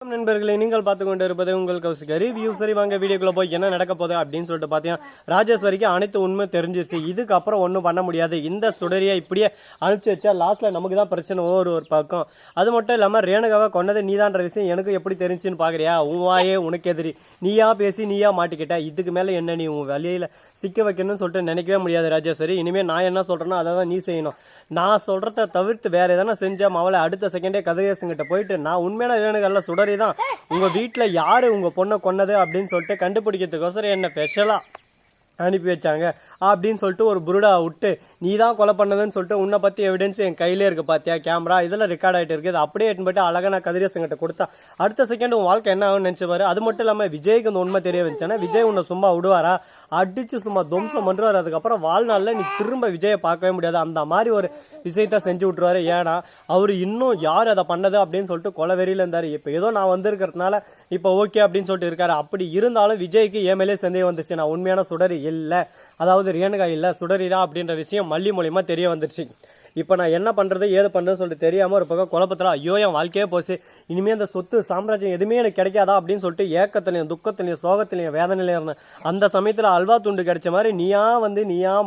நண்பர்களை நீங்கள் பார்த்து கொண்டு இருப்பது உங்கள் கௌசிக் ரிவ்யூ. சரி வாங்க வீடியோக்குள்ள போய் என்ன நடக்க போகுது அப்படின்னு சொல்லிட்டு பார்த்தீங்கன்னா ராஜேஸ்வரிக்கு அனைத்து உண்மை தெரிஞ்சிருச்சு. இதுக்கப்புறம் ஒன்றும் பண்ண முடியாது. இந்த சுடரியை இப்படியே அனுப்பிச்சு வச்சா லாஸ்ட்ல நமக்கு தான் பிரச்சனை ஒரு பக்கம். அது மட்டும் இல்லாமல் ரேணுகாவை கொண்டது நீதான்ற விஷயம் எனக்கு எப்படி தெரிஞ்சுன்னு பாக்குறியா? உன் வாயே உனக்கு எதிரி, நீயா பேசி நீயா மாட்டிக்கிட்ட. இதுக்கு மேல என்ன நீ உன் வழியில சிக்க வைக்கணும்னு சொல்லிட்டு நினைக்கவே முடியாது ராஜேஸ்வரி. இனிமே நான் என்ன சொல்றேனோ அதை தான் நீ செய்யணும். நான் சொல்றத தவிர்த்து வேற எதனா செஞ்சா அவளை அடுத்த செகண்டே கதிரேசன்கிட்ட போயிட்டு நான் உண்மையான ரேணுகால சுடரி தான் உங்க வீட்டுல யாரு உங்க பொண்ணை கொன்னது அப்படின்னு சொல்லிட்டு கண்டுபிடிக்கிறதுக்கோசரம் என்ன ஸ்பெஷலா அனுப்பி வச்சாங்க அப்படின்னு சொல்லிட்டு ஒரு புருடா விட்டு நீ தான் கொலை பண்ணதுன்னு சொல்லிட்டு உன்னை பத்தி எவிடன்ஸ் என் கையிலே இருக்கு பாத்தியா, கேமரா இதெல்லாம் ரெக்கார்ட் ஆகிட்டு இருக்கு. இது அப்படியே போயிட்டு அழகா நான் கதிரேசன்கிட்ட கொடுத்தா அடுத்த செகண்ட் உன் வாழ்க்கை என்ன ஆகும்னு நினைச்சுவாரு. அது மட்டும் இல்லாம விஜய்க்கு இந்த உண்மை தெரிய வந்துச்சுன்னா விஜய் உன்னை சும்மா விடுவாரா? அடிச்சு சும்மா துவம்சம் பண்ணுவாரு. அதுக்கப்புறம் வாழ்நாள்ல நீ திரும்ப விஜயை பார்க்கவே முடியாது. அந்த மாதிரி ஒரு விஷயத்த செஞ்சு விட்டுருவாரு. ஏன்னா அவரு இன்னும் யார் அதை பண்ணது அப்படின்னு சொல்லிட்டு கொலை வெறியில இருந்தாரு. இப்ப ஏதோ நான் வந்திருக்கிறதுனால இப்ப ஓகே அப்படின்னு சொல்லிட்டு இருக்காரு. அப்படி இருந்தாலும் விஜய்க்கு என் மேலே சந்தேகம் வந்துச்சு. நான் உண்மையான சுடரி இல்ல, அதாவது ரேணுகா இல்ல சுடரிதான் அப்படின்ற விஷயம் மல்லி மூலியமா தெரிய வந்துருச்சு. இப்போ நான் என்ன பண்ணுறது ஏது பண்ணுறதுன்னு சொல்லிட்டு தெரியாமல் ஒரு பக்கம் குழப்பத்தில் ஐயோ என் வாழ்க்கையே போச்சு, இனிமேல் அந்த சொத்து சாம்ராஜ்யம் எதுவுமே எனக்கு கிடைக்காதா அப்படின்னு சொல்லிட்டு ஏக்கத்துலையும் துக்கத்துலையும் சோகத்துலையும் வேதனையிலையும் இருந்தேன். அந்த சமயத்தில் அல்வா துண்டு கிடைச்ச மாதிரி நீயா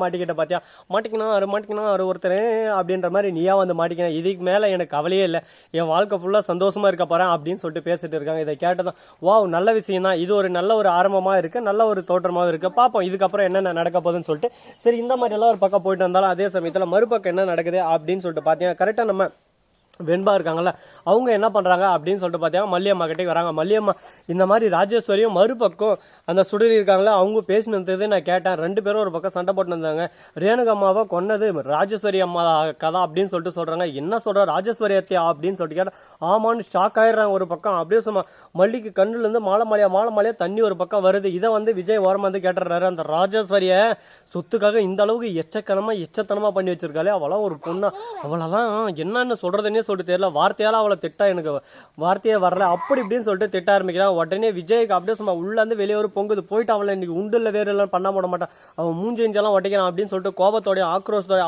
மாட்டிக்கிட்ட பார்த்தியா, மாட்டிக்கணும் ஒருத்தர் அப்படின்ற மாதிரி நீயா வந்து மாட்டிக்கணும். இதுக்கு மேலே எனக்கு கவலையே இல்லை, என் வாழ்க்கை ஃபுல்லாக சந்தோஷமாக இருக்க போகிறேன் அப்படின்னு சொல்லிட்டு பேசிட்டு இருக்காங்க. இதை கேட்டதான் வா நல்ல விஷயம் தான், இது ஒரு நல்ல ஒரு ஆரம்பமாக இருக்குது, நல்ல ஒரு தோற்றமாக இருக்குது. பார்ப்போம் இதுக்கப்புறம் என்னென்ன நடக்க போகுதுன்னு சொல்லிட்டு. சரி இந்த மாதிரி எல்லாம் ஒரு பக்கம் போயிட்டு வந்தாலும் அதே சமயத்தில் மறுபக்கம் என்ன நடக்குது அப்படின்னு சொல்லிட்டு பாத்தீங்கன்னா கரெக்டா நம்ம வெண்பா இருக்காங்கல்ல அவங்க என்ன பண்றாங்க அப்படின்னு சொல்லிட்டு பாத்தீங்கன்னா மல்லியம்மா கிட்டே வராங்க. மல்லியம்மா இந்த மாதிரி ராஜேஸ்வரியும் மறுபக்கம் அந்த சுடரி இருக்காங்களா அவங்க பேசினது நான் கேட்டேன். ரெண்டு பேரும் ஒரு பக்கம் சண்டை போட்டு இருந்தாங்க. ரேணுகா அம்மாவை கொன்னது ராஜேஸ்வரி அம்மா கதை அப்படின்னு சொல்லிட்டு சொல்றாங்க. என்ன சொல்ற ராஜேஸ்வரி அத்தியா அப்படின்னு சொல்லிட்டு கேட்டேன். ஆமான்னு ஷாக் ஆயிடுறாங்க. ஒரு பக்கம் அப்படியே சும்மா மல்லிக்கு கண்ணுல இருந்து மாலை மாலையா தண்ணி ஒரு பக்கம் வருது. இதை வந்து விஜய் ஓரமா வந்து கேட்டுறாரு. அந்த ராஜேஸ்வரிய சொத்துக்காக இந்த அளவுக்கு எச்சத்தனமா பண்ணி வச்சிருக்காளே, அவளாம் ஒரு பொண்ணா, அவளெல்லாம் என்னன்னு சொல்றதுன்னே சொல்லிட்டு தெரியல. வார்த்தையால அவளை திட்டா எனக்கு வார்த்தையே வரல அப்படி இப்படின்னு சொல்லிட்டு திட்ட ஆரம்பிக்கிறான். உடனே விஜய்க்கு அப்படியே சும்மா உள்ள இருந்து வெளியே ஒரு பொங்குது. போயிட்டு அவளை இன்னைக்கு உண்டுல வேற எல்லாம் பண்ண போட மாட்டான், அவன் மூஞ்செஞ்செல்லாம் ஒட்டிக்கிறான் அப்படின்னு சொல்லிட்டு கோபத்தோடய ஆக்ரோஷத்தோட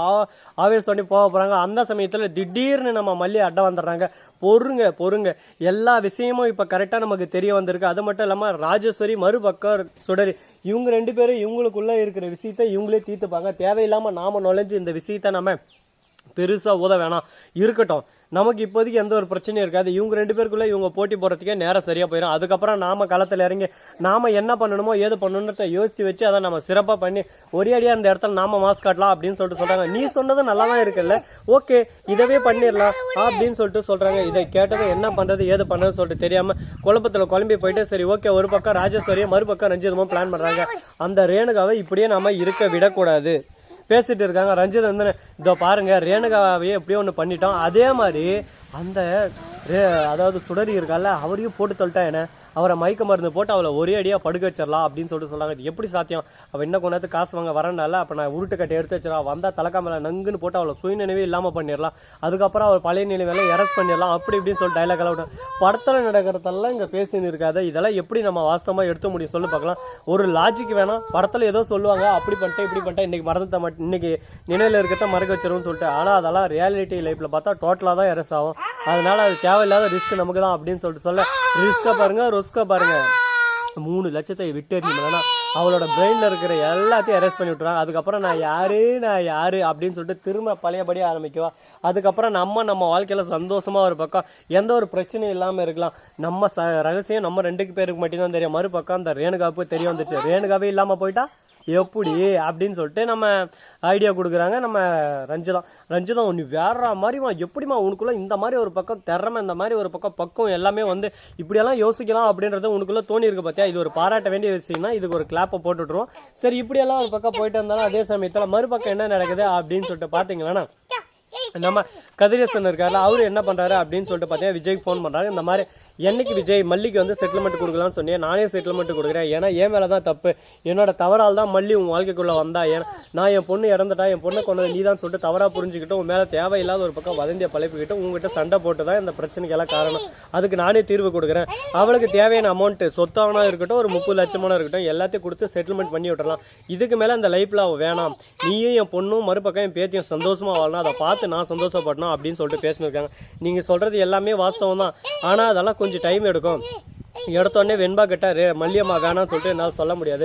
ஆவேசத்தோடய போக போறாங்க. அந்த சமயத்துல திடீர்னு நம்ம மல்லி அட்டை வந்துடுறாங்க. பொறுங்க எல்லா விஷயமும் இப்ப கரெக்டா நமக்கு தெரிய வந்திருக்கு. அது மட்டும் இல்லாம ராஜேஸ்வரி மறுபக்கம் சுடரி இவங்க ரெண்டு பேரும் இவங்களுக்குள்ள இருக்கிற விஷயத்த இவங்களே தீர்த்துப்பாங்க. தேவையில்லாம நாம நுழைஞ்சு இந்த விஷயத்த நம்ம பெருசா ஊத வேணாம், இருக்கட்டும். நமக்கு இப்போதைக்கு எந்த ஒரு பிரச்சனையும் இருக்காது. இவங்க ரெண்டு பேருக்குள்ள இவங்க போட்டி போறதுக்கே நேரம் சரியா போயிடும். அதுக்கப்புறம் நாம களத்துல இறங்கி நாம என்ன பண்ணணுமோ ஏது பண்ணணும்ன்றத யோசிச்சு வச்சு அதை நம்ம சிறப்பா பண்ணி ஒரே அடியா அந்த இடத்துல நாம மாஸ்க் காட்டலாம் அப்படின்னு சொல்லிட்டு சொல்றாங்க. நீ சொன்னது நல்லா தான் இருக்குல்ல, ஓகே இதவே பண்ணிடலாம் அப்படின்னு சொல்லிட்டு சொல்றாங்க. இதை கேட்டதை என்ன பண்றது ஏது பண்றது சொல்லிட்டு தெரியாம குழப்பத்துல குழம்பி போயிட்டு சரி ஓகே ஒரு பக்கம் ராஜேஸ்வரியும் மறுபக்கம் ரஞ்சிதமும் பிளான் பண்றாங்க. அந்த ரேணுகாவை இப்படியே நாம இருக்க விடக்கூடாது பேசிட்டு இருக்காங்க. ரஞ்சித் வந்து இதோ பாருங்க ரேணுகாவையே எப்படியோ ஒன்று பண்ணிட்டோம், அதே மாதிரி அந்த அதாவது சுடரி இருக்கால அவரையும் போட்டு தள்ளிட்டா என்ன, அவரை மயக்க மருந்து போட்டு அவளை ஒரே அடியா படுக்க வச்சிடலாம் அப்படின்னு சொல்லிட்டு சொன்னாங்க. இது எப்படி சாத்தியம்? அவள் என்ன கொண்டாந்து காசு வாங்க வரனால அப்ப நான் உருட்டு கட்டி எடுத்து வச்சிடலாம், வந்தா தலைக்காமல நங்குன்னு போட்டு அவளை சுயநினைவே இல்லாம பண்ணிடலாம், அதுக்கப்புறம் அவள் பழைய நினைவேல அரெஸ்ட் பண்ணிடலாம் அப்படி இப்படின்னு சொல்லி டைலாக் எல்லாம் படத்துல நடக்கிறதெல்லாம் இங்க பேசின்னு இருக்காது. இதெல்லாம் எப்படி நம்ம வாஸ்தவமா எடுத்த முடியும் சொல்லி பார்க்கலாம். ஒரு லாஜிக் வேணாம். படத்துல ஏதோ சொல்லுவாங்க அப்படி பண்ணிட்டேன் இப்படி பண்ணிட்டேன், இன்னைக்கு மறந்துட்ட மாட்டேன், இன்னைக்கு நினைவுல இருக்கிறத மறக்க வச்சிருவோம்னு சொல்லிட்டு. ஆனா அதெல்லாம் ரியாலிட்டி லைஃப்ல பார்த்தா டோட்டலா தான் அரெஸ்ட் ஆகும். அதனால அது தேவையில்லாத ரிஸ்க் நமக்கு தான் அப்படின்னு சொல்லிட்டு சொல்ல ரிஸ்க பாருங்க ருஸ்க பாருங்க. 3 லட்சத்தை விட்டு எறிஞ்சுனா அவளோட பிரெயின்ல இருக்கிற எல்லாத்தையும் அரெஸ்ட் பண்ணி விட்டுறாங்க. அதுக்கப்புறம் நான் யாரு அப்படின்னு சொல்லிட்டு திரும்ப பழையபடி ஆரம்பிக்குவா. அதுக்கப்புறம் நம்ம வாழ்க்கையில சந்தோஷமா ஒரு பக்கம் எந்த ஒரு பிரச்சனையும் இல்லாம இருக்கலாம். நம்ம ரகசியம் நம்ம 2 பேருக்கு மட்டும்தான் தெரியும். மறுபக்கம் அந்த ரேணுகாவுக்கு தெரிய வந்துச்சு. ரேணுகாவே இல்லாம போயிட்டா எப்படி அப்படின்னு சொல்லிட்டு நம்ம ஐடியா கொடுக்குறாங்க. நம்ம ரஞ்சிதம் ஒன்று வேற மாதிரிமா எப்படிமா உனக்குள்ள இந்த மாதிரி ஒரு பக்கம் திறமை இந்த மாதிரி ஒரு பக்கம் எல்லாமே வந்து இப்படியெல்லாம் யோசிக்கலாம் அப்படின்றது உனக்குள்ள தோணி இருக்கு பார்த்தியா. இது ஒரு பாராட்ட வேண்டிய விஷயம்னா இதுக்கு ஒரு கிளாப்பை போட்டுட்டுருவோம். சரி இப்படியெல்லாம் ஒரு பக்கம் போயிட்டு இருந்தாலும் அதே சமயத்தில் மறுபக்கம் என்ன நடக்குது அப்படின்னு சொல்லிட்டு பார்த்தீங்களா நம்ம கதிரேசன் இருக்காரு. அவரு என்ன பண்றாரு அப்படின்னு சொல்லிட்டு பார்த்தீங்கன்னா விஜய்க்கு ஃபோன் பண்றாரு. இந்த மாதிரி என்னைக்கு விஜய் மல்லிக்கு வந்து செட்டில்மெண்ட் கொடுக்கலாம்னு சொன்னேன், நானே செட்டில்மெண்ட் கொடுக்குறேன், ஏன்னா என் மேலே தான் தப்பு, என்னோட தவறால் தான் மல்லி உன் வாழ்க்கைக்குள்ள வந்தா, ஏன்னா நான் என் பொண்ணு இறந்துட்டா என் பொண்ணை கொண்டது நீ தான் சொல்லிட்டு தவறா புரிஞ்சுக்கிட்டு உன் மேலே தேவையில்லாத ஒரு பக்கம் வதந்திய பழப்பிக்கிட்டு உங்ககிட்ட சண்டை போட்டு தான் இந்த பிரச்சனைக்கு எல்லாம் காரணம். அதுக்கு நானே தீர்வு கொடுக்குறேன். அவளுக்கு தேவையான அமௌண்ட் சொத்தாவனா இருக்கட்டும் ஒரு 30 லட்சமான இருக்கட்டும் எல்லாத்தையும் கொடுத்து செட்டில்மெண்ட் பண்ணி விட்டுறலாம். இதுக்கு மேலே அந்த லைஃப்ல அவள் வேணாம், நீயும் என் பொண்ணும் மறுபக்கம் என் பேத்தியும் சந்தோஷமா வாழணும், அதை பார்த்து நான் சந்தோஷப்படணும் அப்படின்னு சொல்லிட்டு பேசினிருக்காங்க. நீங்க சொல்றது எல்லாமே வாஸ்தவம் தான், ஆனா அதெல்லாம் கொஞ்சம் டைம் எடுக்கும். எடுத்தோடனே வெண்பா கிட்ட மல்லியம்மா வேணாம்னு சொல்லிட்டு என்னால் சொல்ல முடியாது.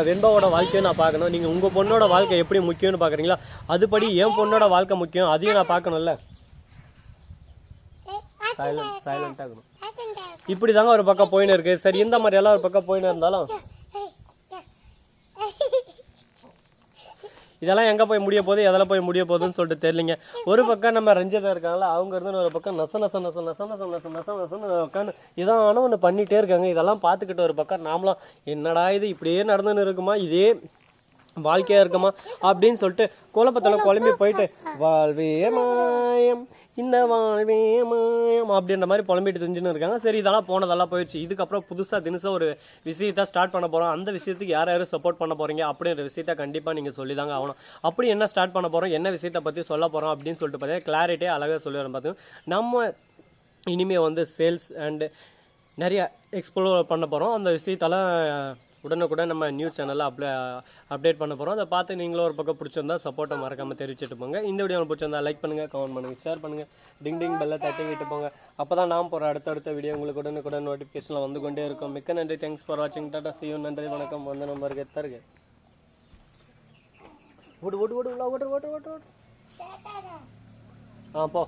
வெண்பாவோட வாழ்க்கையை நான் பார்க்கணும். நீங்கள் உங்கள் பொண்ணோட வாழ்க்கை எப்படி முக்கியம்னு பார்க்குறீங்களா, அதுபடி என் பொண்ணோட வாழ்க்கை முக்கியம், அதையும் நான் பார்க்கணும்ல. சைலண்ட் ஆகணும். இப்படி தாங்க ஒரு பக்கம் போயின்னு இருக்கு. சரி, இந்த மாதிரி எல்லாம் ஒரு பக்கம் போயின்னு இருந்தாலும் இதெல்லாம் எங்க போய் முடிய போகுது, எதில் போய் முடிய போகுதுன்னு சொல்லிட்டு தெரியலிங்க. ஒரு பக்கம் நம்ம ரஞ்சிதா இருக்காங்களா, அவங்க இருந்து ஒரு பக்கம் நச நச நச நச நச நச நச நசன்னு உட்காந்து இதான ஒன்று பண்ணிட்டே இருக்காங்க. இதெல்லாம் பார்த்துக்கிட்டு ஒரு பக்கம் நாமளும் என்னடா இது இப்படியே நடந்துன்னு இருக்குமா, இதே வாழ்க்கையா இருக்குமா அப்படின்னு சொல்லிட்டு குழப்பத்தில் குழம்பி போயிட்டு வாழ்வே மாயம் இந்த வாழ்வே மாயம் அப்படின்ற மாதிரி புலம்பிட்டு தெரிஞ்சுன்னு இருக்காங்க. சரி, இதெல்லாம் போனதெல்லாம் போயிடுச்சு. இதுக்கப்புறம் புதுசாக தினசாக ஒரு விஷயத்தை ஸ்டார்ட் பண்ண போகிறோம். அந்த விஷயத்துக்கு யார் யாரும் சப்போர்ட் பண்ண போகிறீங்க அப்படின்ற விஷயத்த கண்டிப்பாக நீங்கள் சொல்லி தாங்க ஆகணும். அப்படி என்ன ஸ்டார்ட் பண்ண போகிறோம், என்ன விஷயத்தை பற்றி சொல்ல போகிறோம் அப்படின்னு சொல்லிட்டு பார்த்தீங்கன்னா கிளாரிட்டியாக அழகாக சொல்லிடுறோம். பார்த்தீங்கன்னா நம்ம இனிமேல் வந்து சேல்ஸ் அண்டு நிறைய எக்ஸ்ப்ளோர் பண்ண போகிறோம். அந்த விஷயத்தெல்லாம் உடனுக்குடன் நம்ம நியூஸ் சேனலில் அப்டேட் பண்ண போகிறோம். அதை பார்த்து நீங்களும் ஒரு பக்கம் பிடிச்சிருந்தா சப்போர்ட்டை மறக்காமல் தெரிவிச்சுட்டு போங்க. இந்த வீடியோ பிடிச்சிருந்தா லைக் பண்ணுங்கள், கமெண்ட் பண்ணுங்கள், ஷேர் பண்ணுங்கள், டிங் பெல்லை தட்டி விட்டு போங்க. அப்போ தான் நாம் போகிற அடுத்தடுத்த வீடியோ உங்களுக்கு உடனுக்குடன் நோட்டிஃபிகேஷனில் வந்து கொண்டே இருக்கும். மிக்க நன்றி. தேங்க்ஸ் ஃபார் வாட்சிங். Tata, see you. நன்றி, வணக்கம். வந்து நம்பருக்கு தருக ஓடு ஓடு ஓடு ஓடு ஓடு ஓடு ஓடு. போ.